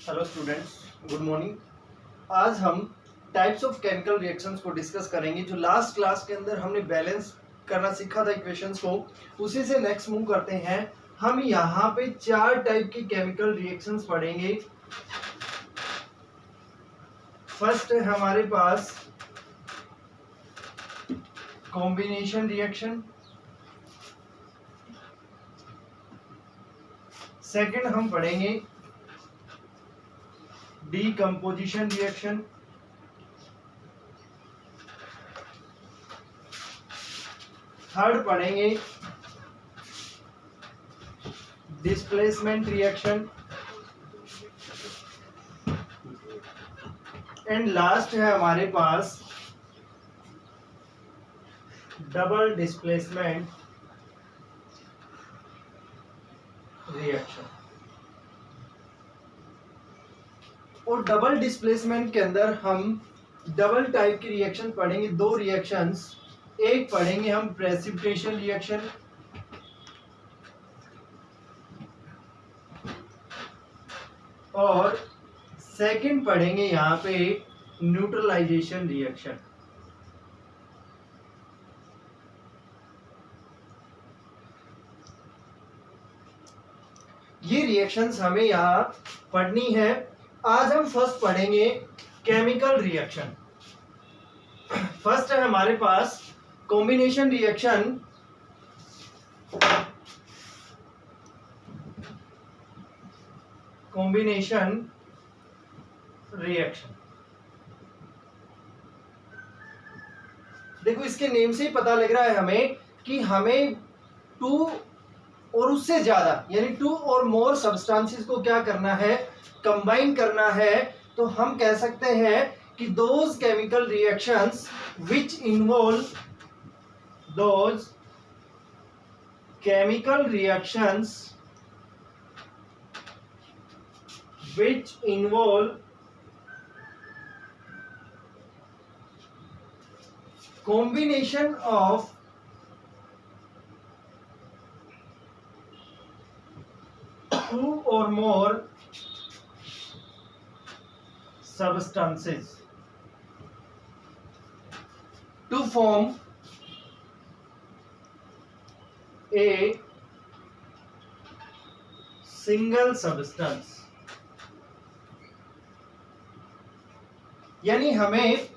Hello students, good morning. आज हम types of chemical reactions को डिस्कस करेंगे। जो लास्ट क्लास के अंदर हमने बैलेंस करना सीखा था इक्वेशंस को, उसी से नेक्स्ट मूव करते हैं। हम यहाँ पे 4 टाइप की केमिकल रिएक्शंस पढ़ेंगे। फर्स्ट है हमारे पास कॉम्बिनेशन रिएक्शन, सेकंड हम पढ़ेंगे डीकम्पोजिशन रिएक्शन, थर्ड पढ़ेंगे डिस्प्लेसमेंट रिएक्शन, एंड लास्ट है हमारे पास डबल डिस्प्लेसमेंट रिएक्शन। और डबल डिस्प्लेसमेंट के अंदर हम डबल टाइप की रिएक्शन पढ़ेंगे, 2 रिएक्शंस। एक पढ़ेंगे हम प्रेसिपिटेशन रिएक्शन, और सेकंड पढ़ेंगे यहाँ पे न्यूट्रलाइजेशन रिएक्शन। ये रिएक्शंस हमें यहाँ पढ़नी है। आज हम फर्स्ट पढ़ेंगे केमिकल रिएक्शन। फर्स्ट है हमारे पास कॉम्बिनेशन रिएक्शन। कॉम्बिनेशन रिएक्शन, देखो इसके नेम से ही पता लग रहा है हमें कि हमें 2 और उससे ज्यादा यानी 2 और मोर सब्सटेंसेस को क्या करना है, कंबाइन करना है। तो हम कह सकते हैं कि those chemical reactions which involve those chemical reactions which involve combination of two or more substances to form a single substance। यानी हमें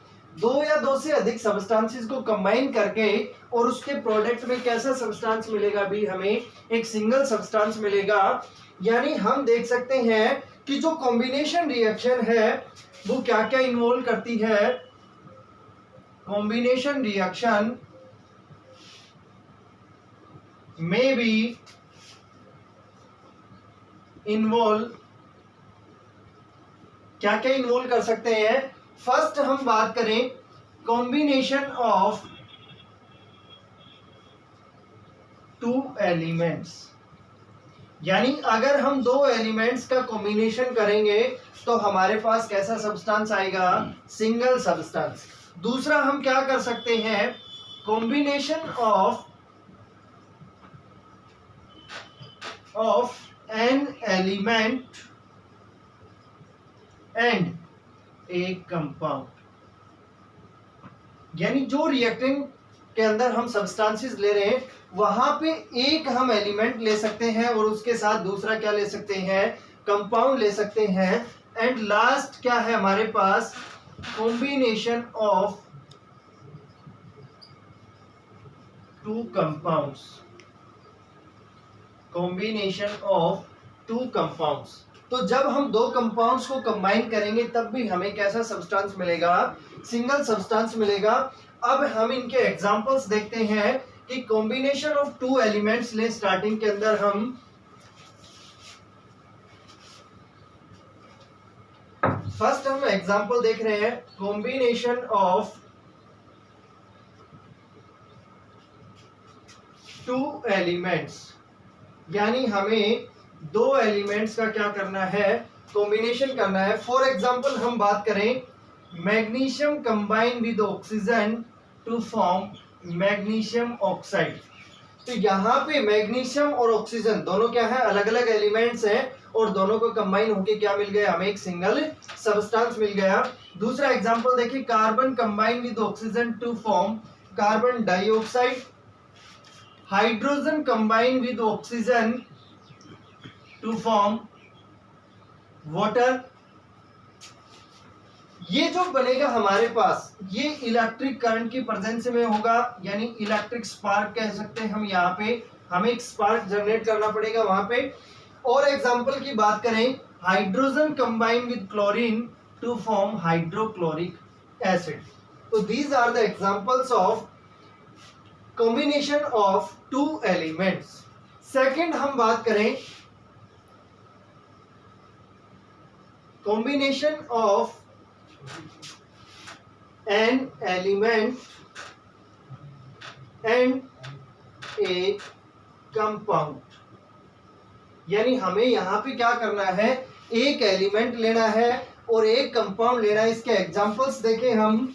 2 या 2 से अधिक सब्सटेंसेस को कंबाइन करके और उसके प्रोडक्ट में कैसा सब्सटेंस मिलेगा, भी हमें एक सिंगल सब्सटेंस मिलेगा। यानी हम देख सकते हैं कि जो कॉम्बिनेशन रिएक्शन है वो क्या क्या इन्वॉल्व करती है। कॉम्बिनेशन रिएक्शन में भी इन्वॉल्व क्या क्या इन्वॉल्व कर सकते हैं। फर्स्ट हम बात करें कॉम्बिनेशन ऑफ 2 एलिमेंट्स। यानी अगर हम 2 एलिमेंट्स का कॉम्बिनेशन करेंगे तो हमारे पास कैसा सब्सटेंस आएगा, सिंगल सब्सटेंस। दूसरा हम क्या कर सकते हैं, combination of an element and एक कंपाउंड। यानी जो रिएक्टेंट के अंदर हम सब्सटेंसेस ले रहे हैं वहां पे एक हम एलिमेंट ले सकते हैं और उसके साथ दूसरा क्या ले सकते हैं, कंपाउंड ले सकते हैं। एंड लास्ट क्या है हमारे पास, combination of 2 compounds. Combination of 2 compounds. तो जब हम 2 कंपाउंड्स को कंबाइन करेंगे तब भी हमें कैसा सब्सटेंस मिलेगा, सिंगल सब्सटेंस मिलेगा। अब हम इनके एग्जांपल्स देखते हैं कि कॉम्बिनेशन ऑफ 2 एलिमेंट्स ले। स्टार्टिंग के अंदर हम फर्स्ट हम एग्जांपल देख रहे हैं, कॉम्बिनेशन ऑफ 2 एलिमेंट्स। यानी हमें 2 एलिमेंट्स का क्या करना है, कॉम्बिनेशन करना है। फॉर एग्जांपल हम बात करें magnesium combine with oxygen to form magnesium oxide. तो यहाँ पे मैग्नीशियम और ऑक्सीजन दोनों क्या है, अलग अलग एलिमेंट्स हैं और दोनों को कंबाइन होके क्या मिल गया, हमें एक सिंगल सब्सटेंस मिल गया। दूसरा एग्जांपल देखिए, carbon combine with oxygen to form carbon dioxide, hydrogen combine with oxygen to form water. ये जो बनेगा हमारे पास, ये इलेक्ट्रिक करंट की प्रेजेंस में होगा, यानी इलेक्ट्रिक स्पार्क कह सकते हैं हम। यहाँ पे हमें एक स्पार्क जनरेट करना पड़ेगा वहां पे। और एग्जांपल की बात करें, hydrogen combine with chlorine to form hydrochloric acid. तो these are the examples of combination of two elements. Second हम बात करें combination of an element and a compound। यानी हमें यहां पे क्या करना है, एक एलिमेंट लेना है और एक कंपाउंड लेना है। इसके एग्जांपल्स देखें हम।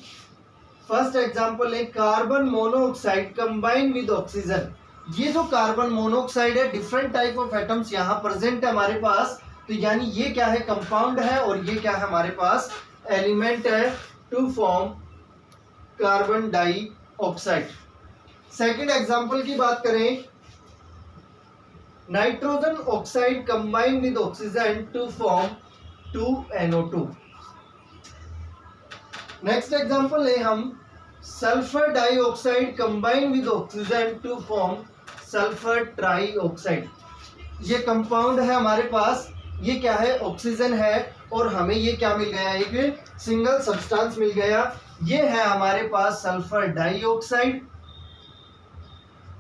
फर्स्ट एग्जांपल है carbon monoxide combine with oxygen. ये जो कार्बन मोनोऑक्साइड है, डिफरेंट टाइप ऑफ एटम्स यहां प्रेजेंट है हमारे पास, तो यानी ये क्या है, कंपाउंड है, और ये क्या है हमारे पास, एलिमेंट है, to form carbon dioxide. Second example की बात करें, nitrogen oxide combine with oxygen to form 2NO2। Next example है हम sulphur dioxide combine with oxygen to form sulphur trioxide. ये कंपाउंड है हमारे पास, ये क्या है, ऑक्सीजन है, और हमें ये क्या मिल गया, एक सिंगल सब्सटेंस मिल गया। ये है हमारे पास सल्फर डाइऑक्साइड,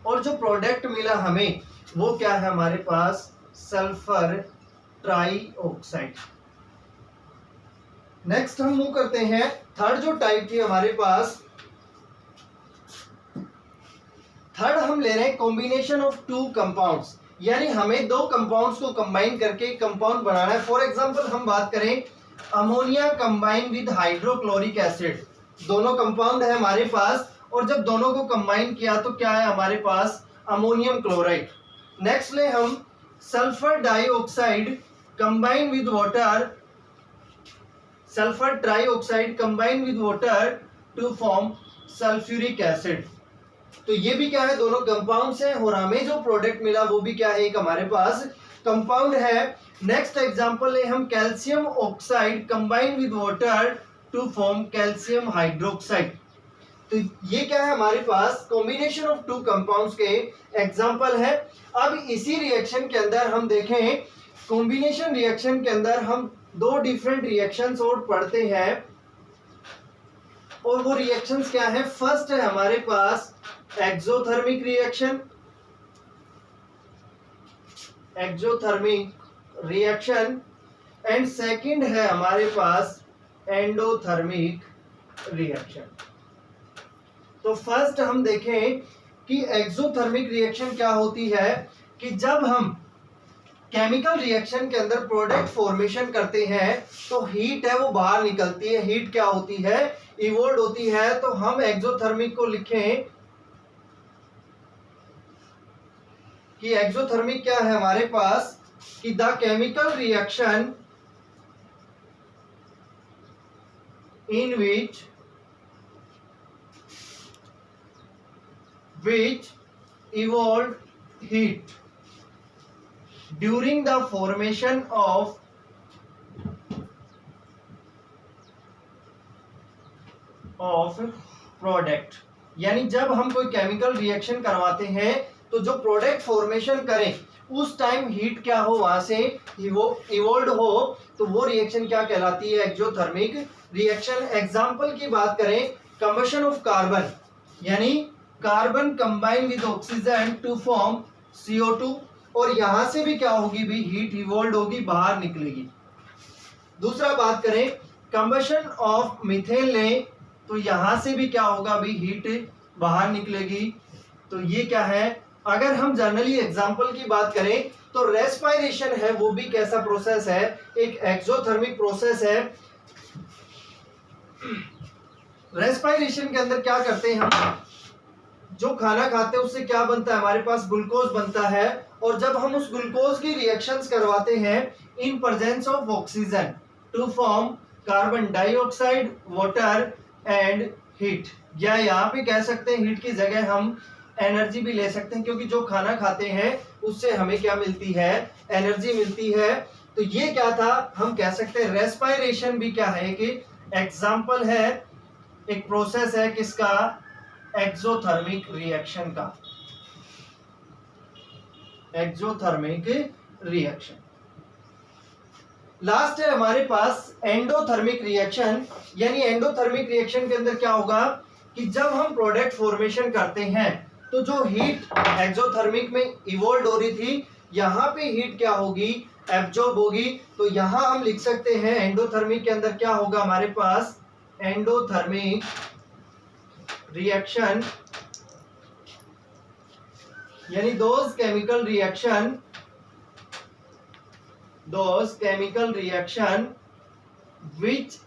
और जो प्रोडक्ट मिला हमें वो क्या है हमारे पास, सल्फर ट्राइऑक्साइड। नेक्स्ट हम मूव करते हैं, थर्ड जो टाइप थी हमारे पास, थर्ड हम ले रहे हैं कॉम्बिनेशन ऑफ टू कंपाउंड्स। यानी हमें दो कंपाउंड्स को कंबाइन करके कंपाउंड बनाना है। फॉर एग्जांपल हम बात करें ammonia combine with hydrochloric acid. दोनों कंपाउंड है हमारे पास, और जब दोनों को कंबाइन किया तो क्या है हमारे पास, अमोनियम क्लोराइड। नेक्स्ट ले हम sulphur dioxide combine with water, sulphur trioxide combine with water to form sulphuric acid. तो ये भी क्या है, दोनों कंपाउंड्स हैं, और हमें जो प्रोडक्ट मिला वो भी क्या है, एक हमारे पास कंपाउंड है। नेक्स्ट एग्जांपल है हम calcium oxide combine with water to form calcium hydroxide. तो ये क्या है हमारे पास, कॉम्बिनेशन ऑफ टू कंपाउंड्स के एग्जांपल है। अब इसी रिएक्शन के अंदर हम देखें, कॉम्बिनेशन रिएक्शन के अंदर हम दो डिफरेंट रिएक्शंस और पढ़ते हैं, और वो रिएक्शंस क्या है। फर्स्ट है हमारे पास exothermic reaction, exothermic reaction, and second है हमारे पास एंडोथर्मिक रिएक्शन। तो फर्स्ट हम देखें कि एक्सोथर्मिक रिएक्शन क्या होती है, कि जब हम केमिकल रिएक्शन के अंदर प्रोडक्ट फॉर्मेशन करते हैं तो हीट है वो बाहर निकलती है। हीट क्या होती है, इवोल्व होती है। तो हम एक्सोथर्मिक को लिखें कि एक्सोथर्मिक क्या है हमारे पास, कि the chemical reaction in which evolved heat during the formation of product. यानी जब हम कोई केमिकल रिएक्शन करवाते हैं तो जो प्रोडक्ट फॉर्मेशन करें उस टाइम हीट क्या हो, वहां से इवोल्व हो, तो वो रिएक्शन क्या कहलाती है, एक्सोथर्मिक रिएक्शन। एग्जांपल की बात करें, कंबशन ऑफ कार्बन, यानी carbon combine with oxygen to form CO2, और यहां से भी क्या होगी भी, हीट इवोल्व होगी, बाहर निकलेगी। दूसरा बात करें कंबशन ऑफ मीथेन लें, तो यहां से भी क्या होगा भी, हीट बाहर निकलेगी। तो ये क्या है, अगर हम जनरली एग्जांपल की बात करें तो रेस्पिरेशन है वो भी कैसा प्रोसेस है, एक एक्सोथर्मिक प्रोसेस है। रेस्पिरेशन के अंदर क्या करते हैं हम, जो खाना खाते हैं उससे क्या बनता है, हमारे पास ग्लूकोज बनता है, और जब हम उस ग्लूकोज की रिएक्शंस करवाते हैं in presence of oxygen to form carbon dioxide, water and heat. या यहाँ पे कह सकते हैं हीट की जगह हम एनर्जी भी ले सकते हैं, क्योंकि जो खाना खाते हैं उससे हमें क्या मिलती है, एनर्जी मिलती है। तो ये क्या था, हम कह सकते हैं रेस्पिरेशन भी क्या है कि एग्जाम्पल है, एक प्रोसेस है किसका, एक्सोथर्मिक रिएक्शन का, एक्सोथर्मिक रिएक्शन। लास्ट है हमारे पास एंडोथर्मिक रिएक्शन। यानी एंडोथर्मिक रिएक्शन के अंदर क्या होगा कि जब हम प्रोडक्ट फॉर्मेशन करते हैं तो जो हीट एक्सोथर्मिक में इवोल्व हो रही थी, यहाँ पे हीट क्या होगी, एब्जॉर्ब होगी। तो यहाँ हम लिख सकते हैं एंडोथर्मिक के अंदर क्या होगा हमारे पास, एंडोथर्मिक रिएक्शन यानी those chemical reaction which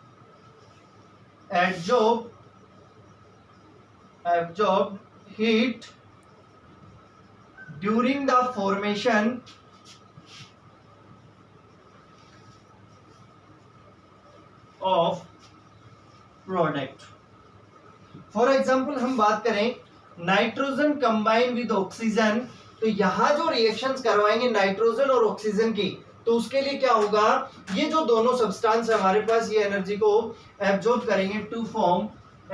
absorb heat during the formation of product। For example हम बात करें नाइट्रोजन कंबाइन विद ऑक्सीजन, तो यहां जो रिएक्शंस करवाएंगे नाइट्रोजन और ऑक्सीजन की, तो उसके लिए क्या होगा, ये जो दोनों सब्सटेंस है हमारे पास ये एनर्जी को एब्जॉर्ब करेंगे टू फॉर्म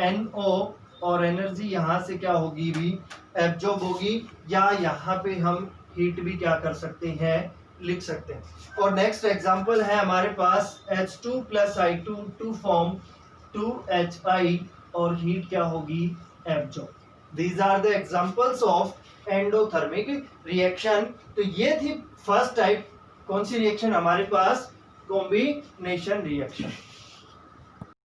NO, और एनर्जी यहां से क्या होगी भी एब्जॉर्ब होगी, या यहां पे हम हीट भी क्या कर सकते हैं, लिख सकते हैं। और नेक्स्ट एग्जांपल है हमारे पास H2 + I2 to form 2HI, और हीट क्या होगी, absorb. These are the examples of endothermic reaction। तो ये थी फर्स्ट टाइप, कौन सी रिएक्शन हमारे पास, कॉम्बिनेशन रिएक्शन।